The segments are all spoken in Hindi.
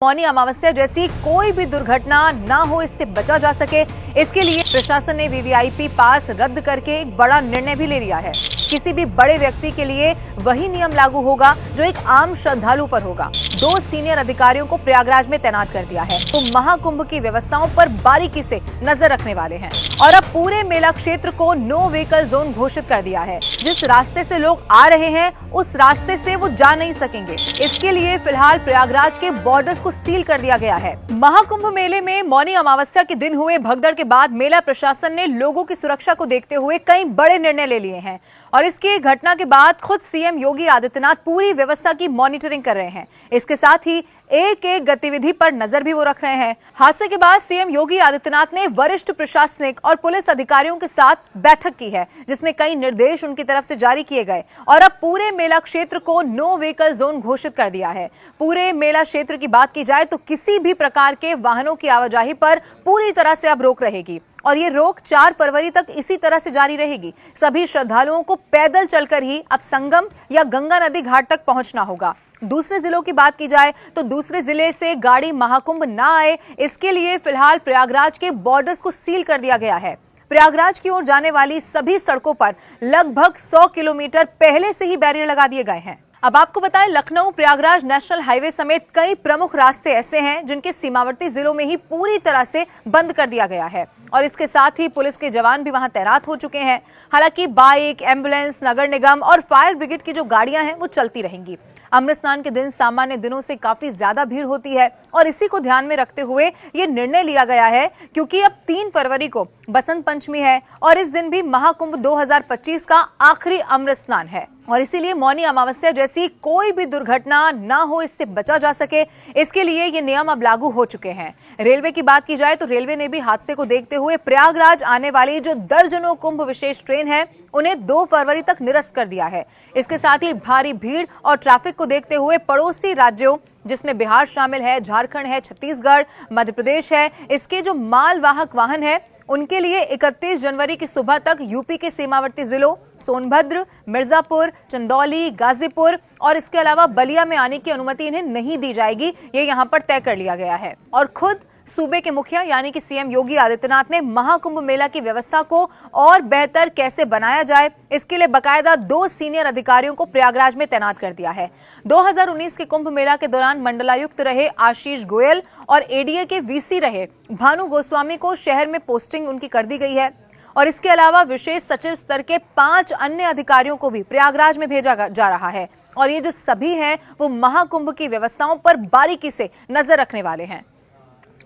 मौनी अमावस्या जैसी कोई भी दुर्घटना ना हो, इससे बचा जा सके, इसके लिए प्रशासन ने वीवीआईपी पास रद्द करके एक बड़ा निर्णय भी ले लिया है। किसी भी बड़े व्यक्ति के लिए वही नियम लागू होगा जो एक आम श्रद्धालु पर होगा। 2 सीनियर अधिकारियों को प्रयागराज में तैनात कर दिया है। तो महाकुंभ की व्यवस्थाओं पर बारीकी से नजर रखने वाले हैं और अब पूरे मेला क्षेत्र को नो व्हीकल जोन घोषित कर दिया है। जिस रास्ते से लोग आ रहे हैं उस रास्ते से वो जा नहीं सकेंगे। इसके लिए फिलहाल प्रयागराज के बॉर्डर्स को सील कर दिया गया है। महाकुंभ मेले में मौनी अमावस्या के दिन हुए भगदड़ के बाद मेला प्रशासन ने लोगों की सुरक्षा को देखते हुए कई बड़े निर्णय ले लिए हैं और इसकी घटना के बाद खुद सीएम योगी आदित्यनाथ पूरी व्यवस्था की मॉनिटरिंग कर रहे हैं। इसके साथ ही एक एक गतिविधि पर नजर भी वो रख रहे हैं। हादसे के बाद सीएम योगी आदित्यनाथ ने वरिष्ठ प्रशासनिक और पुलिस अधिकारियों के साथ बैठक की है, जिसमें कई निर्देश उनकी तरफ से जारी किए गए और अब पूरे मेला क्षेत्र को नो व्हीकल जोन घोषित कर दिया है। पूरे मेला क्षेत्र की बात की जाए तो किसी भी प्रकार के वाहनों की आवाजाही पर पूरी तरह से अब रोक रहेगी और ये रोक 4 फरवरी तक इसी तरह से जारी रहेगी। सभी श्रद्धालुओं को पैदल चलकर ही अब संगम या गंगा नदी घाट तक पहुंचना होगा। दूसरे जिलों की बात की जाए तो दूसरे जिले से गाड़ी महाकुंभ ना आए, इसके लिए फिलहाल प्रयागराज के बॉर्डर्स को सील कर दिया गया है। प्रयागराज की ओर जाने वाली सभी सड़कों पर लगभग 100 किलोमीटर पहले से ही बैरियर लगा दिए गए हैं। अब आपको बताएं, लखनऊ प्रयागराज नेशनल हाईवे समेत कई प्रमुख रास्ते ऐसे हैं जिनके सीमावर्ती जिलों में ही पूरी तरह से बंद कर दिया गया है और इसके साथ ही पुलिस के जवान भी वहां तैनात हो चुके हैं। हालांकि बाइक, एम्बुलेंस, नगर निगम और फायर ब्रिगेड की जो गाड़ियां हैं वो चलती रहेंगी। अमृत स्नान के दिन सामान्य दिनों से काफी ज्यादा भीड़ होती है और इसी को ध्यान में रखते हुए ये निर्णय लिया गया है, क्योंकि अब 3 फरवरी को बसंत पंचमी है और इस दिन भी महाकुंभ 2025 का आखिरी अमृत स्नान है और इसीलिए मौनी अमावस्या जैसी कोई भी दुर्घटना ना हो, इससे बचा जा सके, इसके लिए ये नियम अब लागू हो चुके हैं। रेलवे की बात की जाए तो रेलवे ने भी हादसे को देखते हुए प्रयागराज आने वाली जो दर्जनों कुंभ विशेष ट्रेन है उन्हें 2 फरवरी तक निरस्त कर दिया है। इसके साथ ही भारी भीड़ और ट्रैफिक को देखते हुए पड़ोसी राज्यों जिसमें बिहार शामिल है, झारखंड है, छत्तीसगढ़, मध्य प्रदेश है, इसके जो मालवाहक वाहन है उनके लिए 31 जनवरी की सुबह तक यूपी के सीमावर्ती जिलों सोनभद्र, मिर्जापुर, चंदौली, गाजीपुर और इसके अलावा बलिया में आने की अनुमति इन्हें नहीं दी जाएगी। ये यहाँ पर तय कर लिया गया है और खुद सूबे के मुखिया यानी कि सीएम योगी आदित्यनाथ ने महाकुंभ मेला की व्यवस्था को और बेहतर कैसे बनाया जाए, इसके लिए बकायदा 2 सीनियर अधिकारियों को प्रयागराज में तैनात कर दिया है। 2019 के कुंभ मेला के दौरान मंडलायुक्त रहे आशीष गोयल और एडीए के वीसी रहे भानु गोस्वामी को शहर में पोस्टिंग उनकी कर दी गई है और इसके अलावा विशेष सचिव स्तर के 5 अन्य अधिकारियों को भी प्रयागराज में भेजा जा रहा है और ये जो सभी हैं वो महाकुंभ की व्यवस्थाओं पर बारीकी से नजर रखने वाले हैं।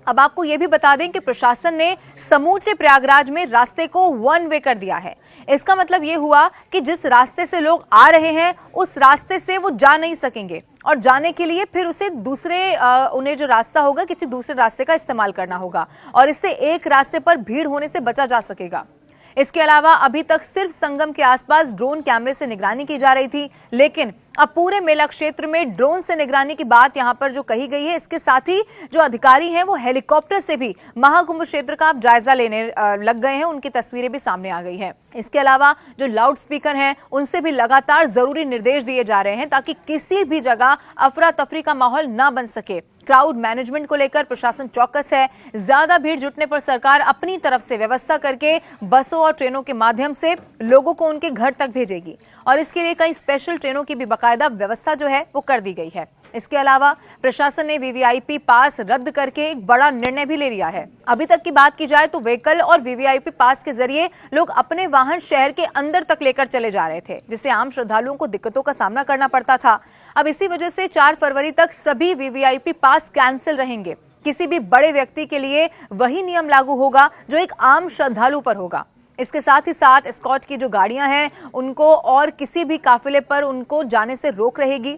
अब आपको यह भी बता दें कि प्रशासन ने समूचे प्रयागराज में रास्ते को 1 वे कर दिया है। इसका मतलब यह हुआ कि जिस रास्ते से लोग आ रहे हैं उस रास्ते से वो जा नहीं सकेंगे और जाने के लिए फिर उसे उन्हें जो रास्ता होगा किसी दूसरे रास्ते का इस्तेमाल करना होगा और इससे एक रास्ते पर भीड़ होने से बचा जा सकेगा। इसके अलावा अभी तक सिर्फ संगम के आसपास ड्रोन कैमरे से निगरानी की जा रही थी, लेकिन अब पूरे मेला क्षेत्र में ड्रोन से निगरानी की बात यहां पर जो कही गई है, इसके साथ ही जो अधिकारी हैं वो हेलीकॉप्टर से भी महाकुंभ क्षेत्र का जायजा लेने लग गए हैं। उनकी तस्वीरें भी सामने आ गई हैं। इसके अलावा जो लाउड स्पीकर हैं उनसे भी लगातार जरूरी निर्देश दिए जा रहे हैं ताकि किसी भी जगह अफरा तफरी का माहौल ना बन सके। क्राउड मैनेजमेंट को लेकर प्रशासन चौकस है। ज्यादा भीड़ जुटने पर सरकार अपनी तरफ से व्यवस्था करके बसों और ट्रेनों के माध्यम से लोगों को उनके घर तक भेजेगी और इसके लिए कई स्पेशल ट्रेनों की भी बाकायदा व्यवस्था जो है वो कर दी गई है। इसके अलावा प्रशासन ने वीवीआईपी पास रद्द करके एक बड़ा निर्णय भी ले लिया है। अभी तक की बात की जाए तो व्हीकल और वीवीआईपी पास के जरिए लोग अपने वाहन शहर के अंदर तक लेकर चले जा रहे थे, जिससे आम श्रद्धालुओं को दिक्कतों का सामना करना पड़ता था। अब इसी वजह से 4 फरवरी तक सभी वीवीआईपी पास कैंसिल रहेंगे। किसी भी बड़े व्यक्ति के लिए वही नियम लागू होगा जो एक आम श्रद्धालु पर होगा। इसके साथ ही साथ एस्कॉर्ट की जो गाड़ियां हैं उनको और किसी भी काफिले पर उनको जाने से रोक रहेगी।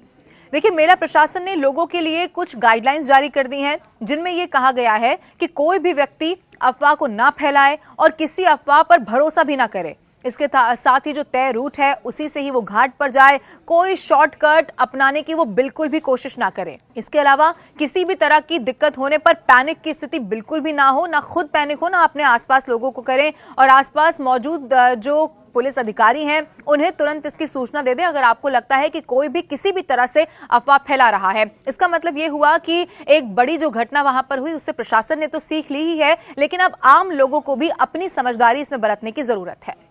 देखिए, मेला प्रशासन ने लोगों के लिए कुछ गाइडलाइंस जारी कर दी हैं, जिनमें यह कहा गया है कि कोई भी व्यक्ति अफवाह को ना फैलाए और किसी अफवाह पर भरोसा भी ना करे। इसके साथ ही जो तय रूट है उसी से ही वो घाट पर जाए, कोई शॉर्टकट अपनाने की वो बिल्कुल भी कोशिश ना करे। इसके अलावा किसी भी तरह की दिक्कत होने पर पैनिक की स्थिति बिल्कुल भी ना हो, ना खुद पैनिक हो, ना अपने आसपास लोगों को करें और आसपास मौजूद जो पुलिस अधिकारी हैं उन्हें तुरंत इसकी सूचना दे दें अगर आपको लगता है कि कोई भी किसी भी तरह से अफवाह फैला रहा है। इसका मतलब ये हुआ कि एक बड़ी जो घटना वहां पर हुई उससे प्रशासन ने तो सीख ली ही है, लेकिन अब आम लोगों को भी अपनी समझदारी इसमें बरतने की जरूरत है।